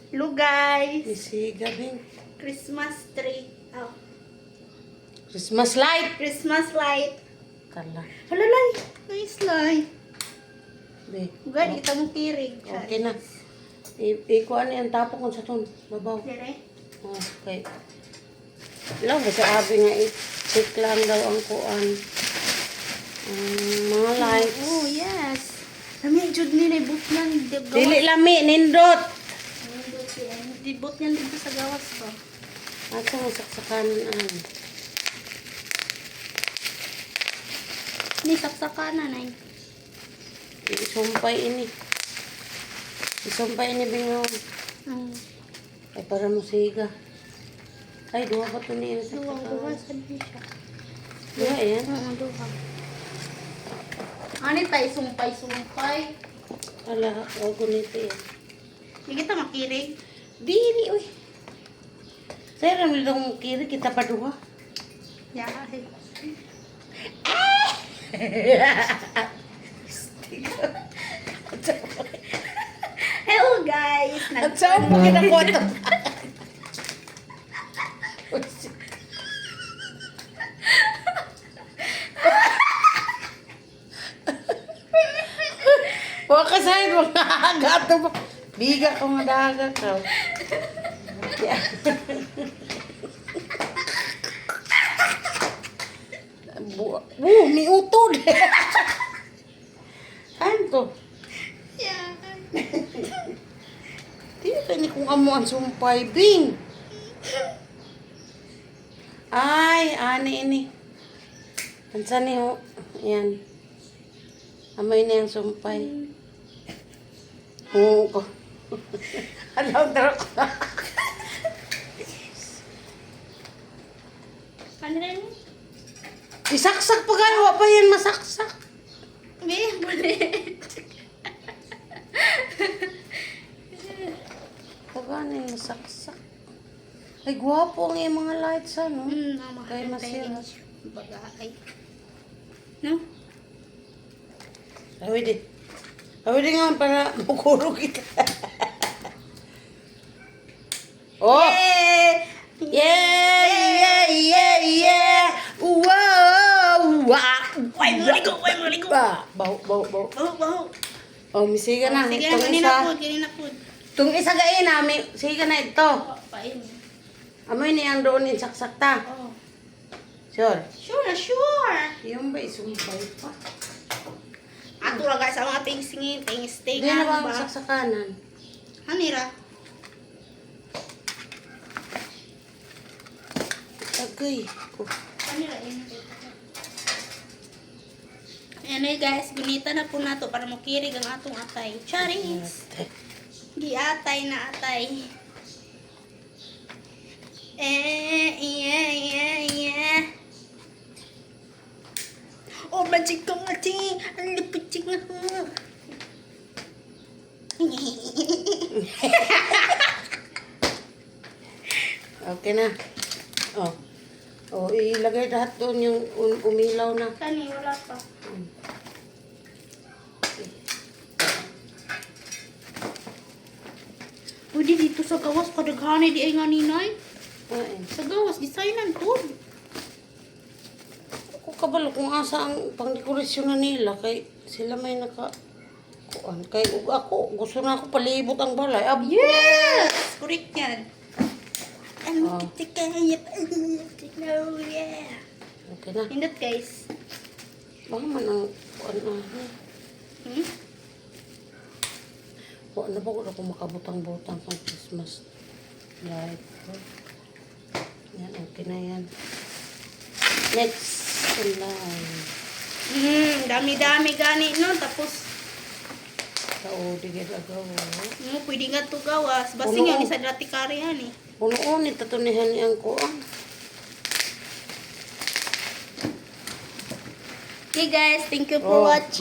Hello guys. Isiga, Bing. Christmas tree. Oh. Christmas light. Christmas light. Kala. Halalay. Nice light. Be. Gani kita mo kirig. Okay na. Ikuan yung tapo kung sa ton. Babaw. Dire. Okay. Lang ba sa abi nga i-check lang daw ang kuan. Mga lights. Oh, yes. Kami jud ni bot nang Dili lami, nindot. Di bot niyan dito sa gawas ko. Asa mo saksakan an. Ni saksakana nay. Isumpay ini. Isumpay ini bingaw. Ay para mo siga. Ay, duha pa ito niya sa Duwang saksakan. sa siya. Duha, yan. Duwang. Ani tay sumpay-sumpay. Ala, huwag ko nito yan. Di kita makirig. Dili, uy. Sa'yo naman itong kiri, kita pa duha. Yahay. Hello guys. At saan mo kinakwento? Huwag ka sa'yo, mga gato mo. Biga ka mga dagat ka. May utod. Ano to? Yahay. Hindi ka ni kung amo ang sumpay, Bing. Ay, ani ini. Ansa ni ho? Yan. Amay na yung sumpay. Oo ko. Alam taro ko. Ano rin? Isaksak pa gano'n. Wa pa yan masaksak. Be, bulit. Pa gano'n yung masaksak. Ay, gwapo ang yung mga lights, ano? Kaya masira. Bagay. No? Awi di. Awi di nga para mukuro kita. Oh! Yay! Yeah! Yeah! Yeah! Wow! Wow! Why mo ligo? Baho. Baho. Oh, misiga na. Sige, Itong kanina isa. po. Itong isa gaya namin. Siga na ito. Pain. Amoy niyang doon yung saksakta. Oh. Sure. Sure. Yung ba isumpay pa? Ato ra guys ang ating singin, Hindi na ba ang saksakanan? Hanira. Agay ko. Hanira ini. Ano guys, gunita na po nato para makirig ang atong atay. Charis. Giatay na atay. Yeah. Oh, magic kong ati. Ang lipitsik na ho. Okay na. Oh. Oh, ilagay lahat doon yung umilaw na. Kani, wala pa. Pwede dito sa gawas, kadaghanay di ay nga ninay. Ay. Sa gawas, designan po. Ako kabalo kung asa ang pangdekorasyon na nila kay sila may kuan kay ako gusto na ako palibot ang balay. Yes! Correct yan. Oh. No, yeah. Okay na. Hindot guys. Baka man ang kuan na. Wa na ba ko makabutang-butang pang Christmas light. Yan, okay na yan. Next line. Dami-dami gani no. Tapos, Digid agaw. pwede nga to gawas. Basing Puno. yan, isa dati kari yan eh. Puno ni tatunihan ni ang kuan. Okay guys, thank you for Oh. watching.